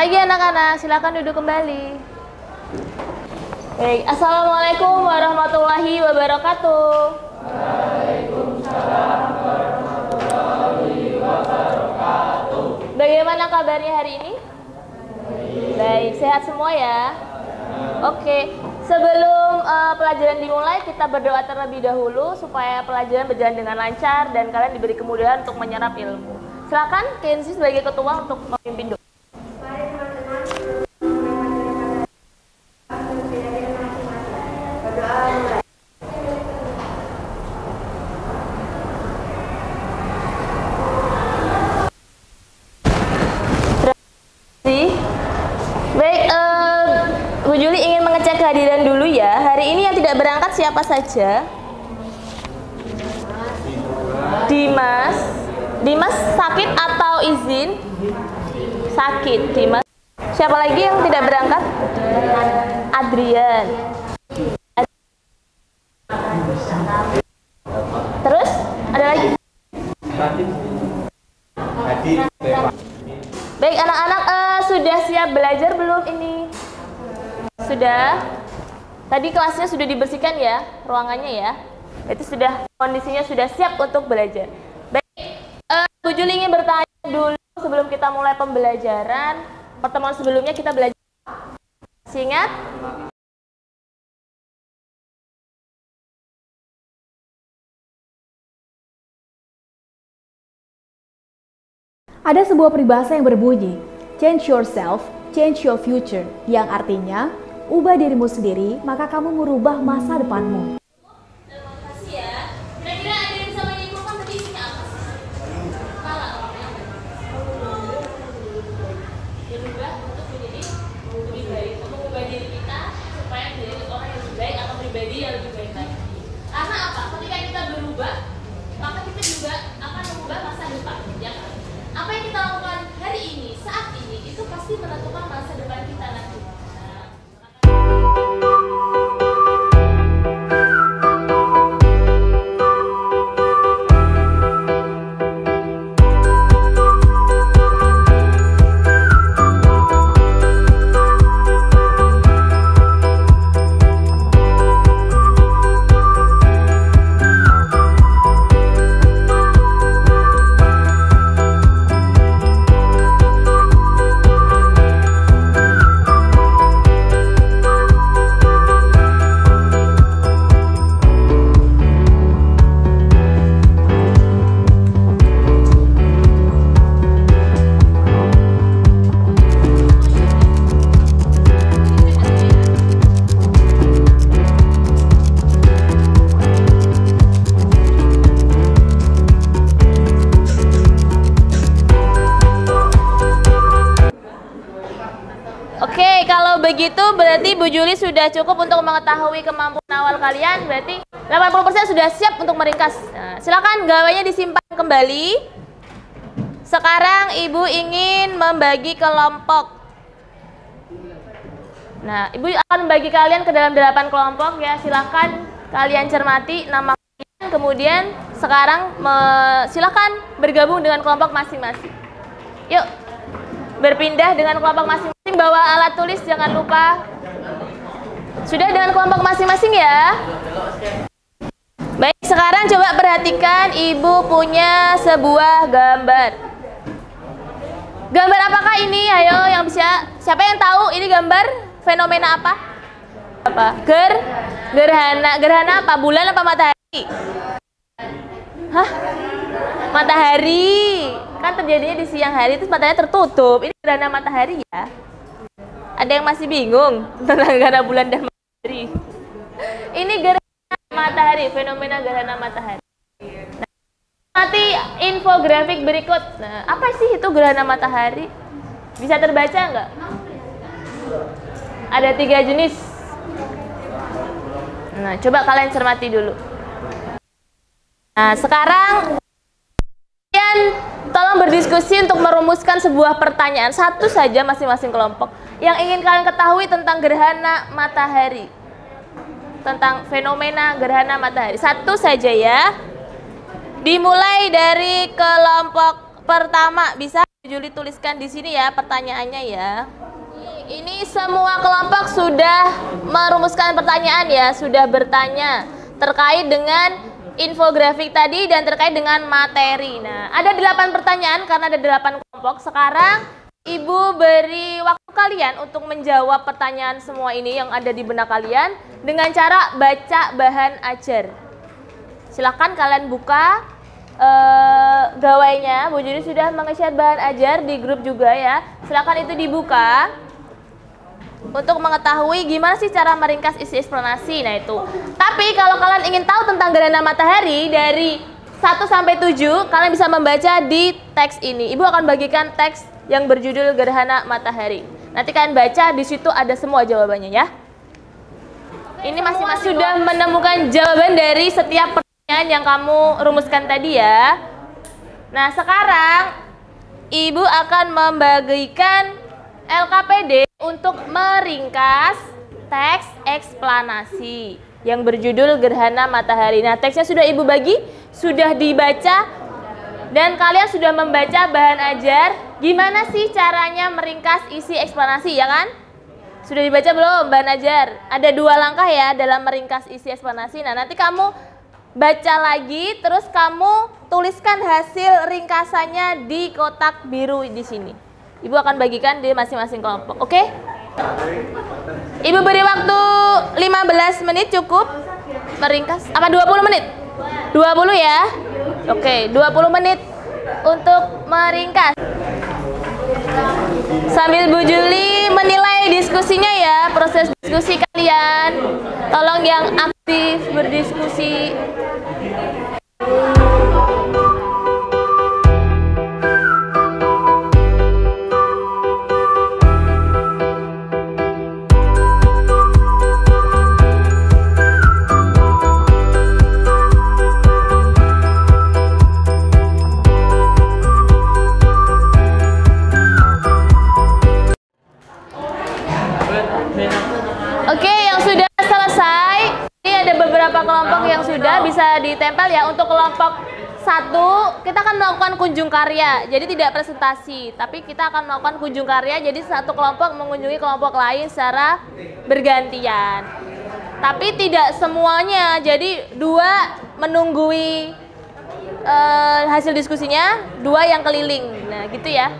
pagi anak-anak, silakan duduk kembali. Baik, assalamualaikum warahmatullahi wabarakatuh. Waalaikumsalam warahmatullahi wabarakatuh. Bagaimana kabarnya hari ini? Baik, sehat semua ya? Oke, sebelum pelajaran dimulai, kita berdoa terlebih dahulu supaya pelajaran berjalan dengan lancar dan kalian diberi kemudahan untuk menyerap ilmu. Silakan Kenzi sebagai ketua untuk memimpin doa. Baik, Bu Juli ingin mengecek kehadiran dulu ya. Hari ini yang tidak berangkat siapa saja? Dimas. Dimas sakit atau izin? Sakit, Dimas. Siapa lagi yang tidak berangkat? Adrian. Terus ada lagi? Baik anak-anak, sudah siap belajar belum ini? Sudah? Tadi kelasnya sudah dibersihkan ya, ruangannya ya. Itu sudah, kondisinya sudah siap untuk belajar. Baik, Bu Juli ingin bertanya dulu sebelum kita mulai pembelajaran. Pertemuan sebelumnya kita belajar. Masih ingat? Ada sebuah peribahasa yang berbunyi, change yourself, change your future, yang artinya, ubah dirimu sendiri, maka kamu merubah masa depanmu. Terima kasih ya. Kira-kira ada yang bisa menyimpulkan tadi isinya apa sih? Kepala orangnya. Berubah untuk menjadi lebih baik, untuk mengubah diri kita supaya menjadi orang yang lebih baik atau pribadi yang lebih baik lagi. Karena apa? Ketika kita berubah, maka kita juga akan mengubah masa depan, ya kan? Apa yang kita lakukan hari ini, saat ini, itu pasti menentukan masa depan kita nanti. Begitu berarti Bu Juli sudah cukup untuk mengetahui kemampuan awal kalian. Berarti 80% sudah siap untuk meringkas. Nah, silakan gawainya disimpan kembali. Sekarang Ibu ingin membagi kelompok. Nah, Ibu akan membagi kalian ke dalam 8 kelompok ya. Silakan kalian cermati nama kalian. Kemudian sekarang silakan bergabung dengan kelompok masing-masing. Yuk, berpindah dengan kelompok masing-masing. Bawa alat tulis, jangan lupa. Sudah dengan kelompok masing-masing ya. Baik, sekarang coba perhatikan, Ibu punya sebuah gambar. Gambar apakah ini? Ayo yang bisa. Siapa yang tahu ini gambar fenomena apa? Apa? Gerhana. Gerhana apa? Bulan apa matahari? Hah? Matahari. Kan terjadinya di siang hari, terus matahari tertutup. Ini gerhana matahari ya. Ada yang masih bingung tentang gerhana bulan dan matahari? Ini gerhana matahari, fenomena gerhana matahari. Nah, nanti infografik berikut. Nah, apa sih itu gerhana matahari? Bisa terbaca nggak? Ada 3 jenis. Nah, coba kalian cermati dulu. Nah, sekarang kalian tolong berdiskusi untuk merumuskan sebuah pertanyaan. Satu saja masing-masing kelompok yang ingin kalian ketahui tentang gerhana matahari, tentang fenomena gerhana matahari. Satu saja ya. Dimulai dari kelompok pertama bisa Juli tuliskan di sini ya pertanyaannya ya. Ini semua kelompok sudah merumuskan pertanyaan ya, sudah bertanya terkait dengan infografik tadi dan terkait dengan materi. Nah, ada 8 pertanyaan karena ada 8 kelompok. Sekarang Ibu beri waktu kalian untuk menjawab pertanyaan semua ini yang ada di benak kalian dengan cara baca bahan ajar. Silakan kalian buka gawainya. Bu Juri sudah menge-share bahan ajar di grup juga ya. Silakan itu dibuka untuk mengetahui gimana sih cara meringkas isi eksplanasi. Nah itu. Tapi kalau kalian ingin tahu tentang gerhana matahari dari 1 sampai 7, kalian bisa membaca di teks ini. Ibu akan bagikan teks yang berjudul gerhana matahari. Nanti kalian baca, di situ ada semua jawabannya ya. Ini masing-masing sudah menemukan jawaban dari setiap pertanyaan yang kamu rumuskan tadi ya. Nah sekarang Ibu akan membagikan LKPD untuk meringkas teks eksplanasi yang berjudul gerhana matahari. Nah teksnya sudah Ibu bagi, sudah dibaca, dan kalian sudah membaca bahan ajar. Gimana sih caranya meringkas isi eksplanasi ya kan? Sudah dibaca belum bahan ajar? Ada 2 langkah ya dalam meringkas isi eksplanasi. Nah nanti kamu baca lagi, terus kamu tuliskan hasil ringkasannya di kotak biru di sini. Ibu akan bagikan di masing-masing kelompok, oke? Ibu beri waktu 15 menit cukup meringkas. Apa 20 menit? 20 ya? Oke, 20 menit untuk meringkas. Sambil Bu Juli menilai diskusinya ya, proses diskusi kalian. Tolong yang aktif berdiskusi. Oke, yang sudah selesai, ini ada beberapa kelompok yang sudah bisa ditempel ya. Untuk kelompok 1, kita akan melakukan kunjung karya, jadi tidak presentasi, tapi kita akan melakukan kunjung karya, jadi satu kelompok mengunjungi kelompok lain secara bergantian. Tapi tidak semuanya, jadi 2 menunggui hasil diskusinya, 2 yang keliling, nah gitu ya.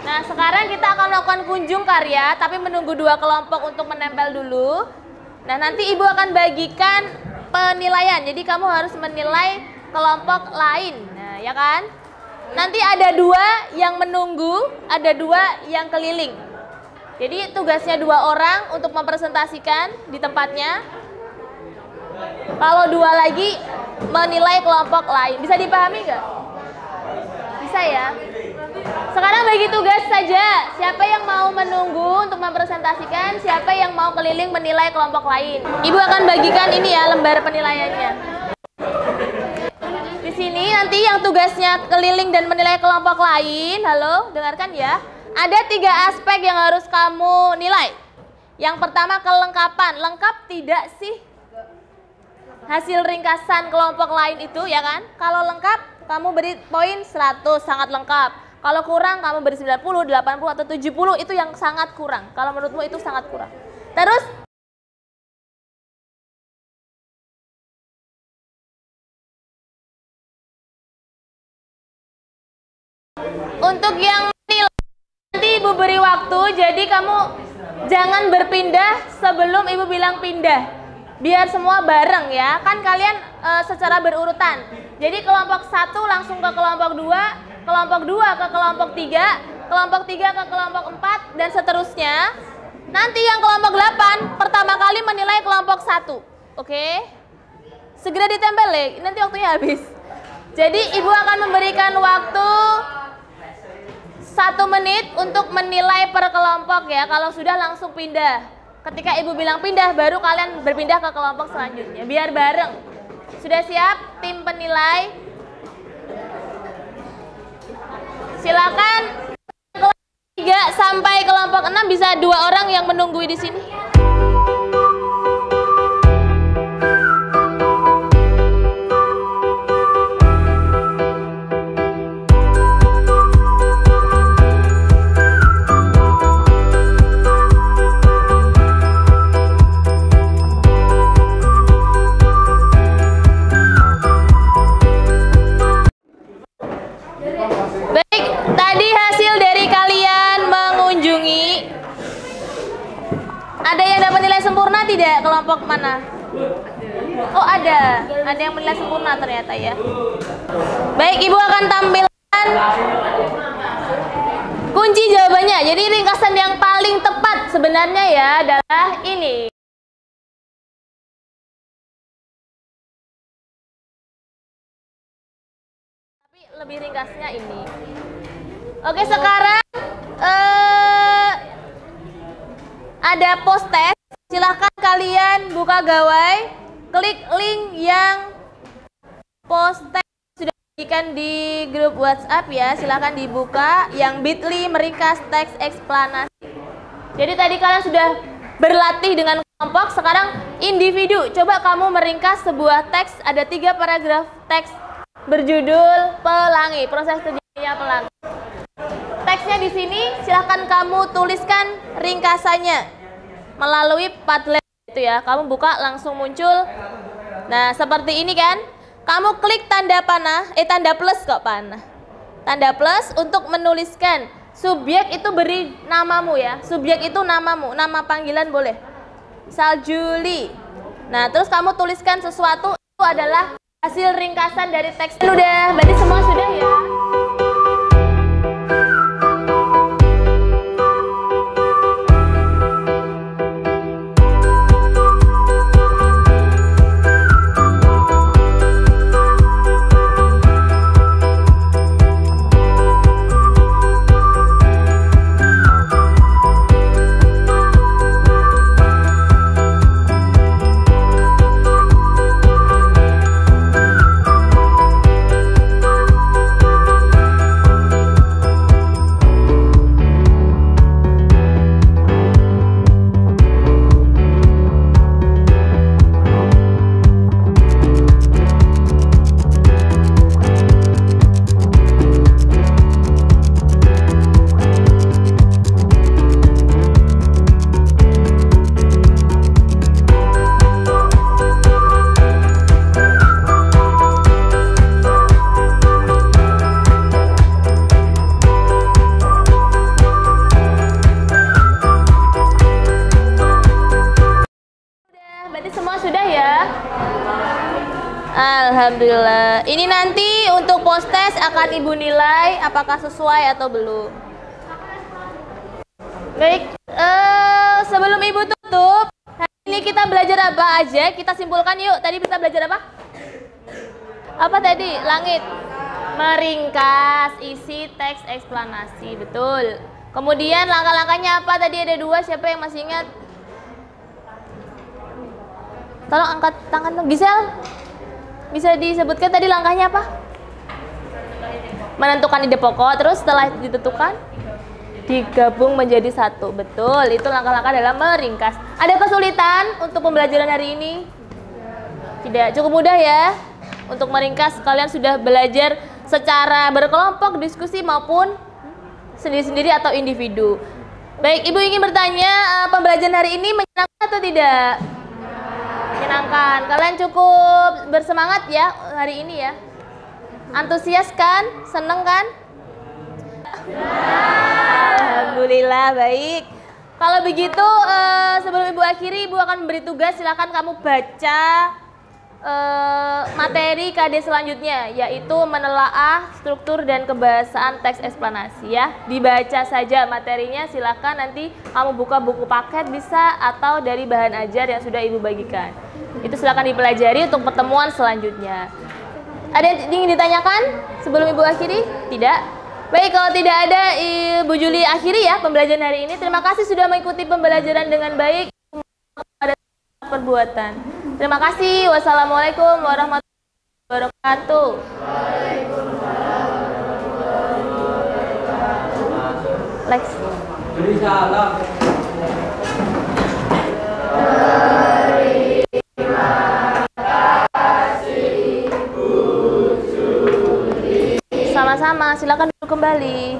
Nah sekarang kita akan melakukan kunjung karya, tapi menunggu 2 kelompok untuk menempel dulu. Nah nanti Ibu akan bagikan penilaian, jadi kamu harus menilai kelompok lain, nah ya kan? Nanti ada 2 yang menunggu, ada 2 yang keliling. Jadi tugasnya 2 orang untuk mempresentasikan di tempatnya. Kalau 2 lagi menilai kelompok lain, bisa dipahami nggak? Bisa ya? Sekarang bagi tugas saja, siapa yang mau menunggu untuk mempresentasikan, siapa yang mau keliling menilai kelompok lain. Ibu akan bagikan ini ya, lembar penilaiannya. Di sini nanti yang tugasnya keliling dan menilai kelompok lain, halo, dengarkan ya. Ada 3 aspek yang harus kamu nilai. Yang pertama kelengkapan, lengkap tidak sih hasil ringkasan kelompok lain itu ya kan? Kalau lengkap, kamu beri poin 100, sangat lengkap. Kalau kurang kamu beri 90, 80 atau 70, itu yang sangat kurang. Kalau menurutmu itu sangat kurang. Terus untuk yang nilai nanti Ibu beri waktu, jadi kamu jangan berpindah sebelum Ibu bilang pindah. Biar semua bareng ya. Kan kalian secara berurutan. Jadi kelompok 1 langsung ke kelompok 2. Kelompok 2 ke kelompok 3, kelompok 3 ke kelompok 4, dan seterusnya. Nanti yang kelompok 8 pertama kali menilai kelompok 1. Oke? Segera ditempel ya, nanti waktunya habis. Jadi Ibu akan memberikan waktu 1 menit untuk menilai per kelompok ya. Kalau sudah langsung pindah. Ketika Ibu bilang pindah, baru kalian berpindah ke kelompok selanjutnya. Biar bareng. Sudah siap tim penilai? Silakan kelompok 3 sampai kelompok 6 bisa 2 orang yang menunggu di sini. kelompok mana? Oh ada yang menilai sempurna ternyata ya. Baik, Ibu akan tampilkan kunci jawabannya. Jadi ringkasan yang paling tepat sebenarnya ya adalah ini. Tapi lebih ringkasnya ini. Oke, sekarang ada post test. Silahkan kalian buka gawai, klik link yang post test sudah diberikan di grup WhatsApp ya. Silahkan dibuka yang bit.ly meringkas teks eksplanasi. Jadi tadi kalian sudah berlatih dengan kelompok, sekarang individu. Coba kamu meringkas sebuah teks, ada 3 paragraf teks berjudul Pelangi, proses terjadinya pelangi. Teksnya di sini, silahkan kamu tuliskan ringkasannya melalui Padlet itu ya. Kamu buka langsung muncul. Nah, seperti ini kan. Kamu klik tanda panah, tanda plus kok panah. Tanda plus untuk menuliskan. Subjek itu beri namamu ya. Subjek itu namamu, nama panggilan boleh. Misal Juli. Nah, terus kamu tuliskan sesuatu, itu adalah hasil ringkasan dari teks. Udah, berarti semua sudah ya. Alhamdulillah. Ini nanti untuk post test akan Ibu nilai apakah sesuai atau belum. Baik, sebelum Ibu tutup, hari ini kita belajar apa aja? Kita simpulkan yuk. Tadi kita belajar apa? Apa tadi? Langit. Meringkas isi teks eksplanasi, betul. Kemudian langkah-langkahnya apa? Tadi ada 2, siapa yang masih ingat? Tolong angkat tangan dong, Gisel. Bisa disebutkan tadi langkahnya apa? Menentukan ide pokok, terus setelah ditentukan digabung menjadi satu. Betul, itu langkah-langkah dalam meringkas. Ada kesulitan untuk pembelajaran hari ini? Tidak, cukup mudah ya. Untuk meringkas kalian sudah belajar secara berkelompok, diskusi maupun sendiri-sendiri atau individu. Baik, Ibu ingin bertanya, pembelajaran hari ini menyenangkan atau tidak? Menyenangkan. Kalian cukup bersemangat ya hari ini ya? Antusias kan? Seneng kan? Alhamdulillah, baik. Kalau begitu sebelum Ibu akhiri, Ibu akan memberi tugas. Silakan kamu baca materi KD selanjutnya, yaitu menelaah struktur dan kebahasaan teks eksplanasi ya. Dibaca saja materinya, silakan nanti kamu buka buku paket bisa atau dari bahan ajar yang sudah Ibu bagikan. Itu silakan dipelajari untuk pertemuan selanjutnya. Ada yang ingin ditanyakan sebelum Ibu akhiri? Tidak? Baik, kalau tidak ada, Ibu Juli akhiri ya pembelajaran hari ini. Terima kasih sudah mengikuti pembelajaran dengan baik. Perbuatan. Terima kasih. Wassalamualaikum warahmatullahi wabarakatuh. Lex. Sama-sama. Silakan duduk kembali.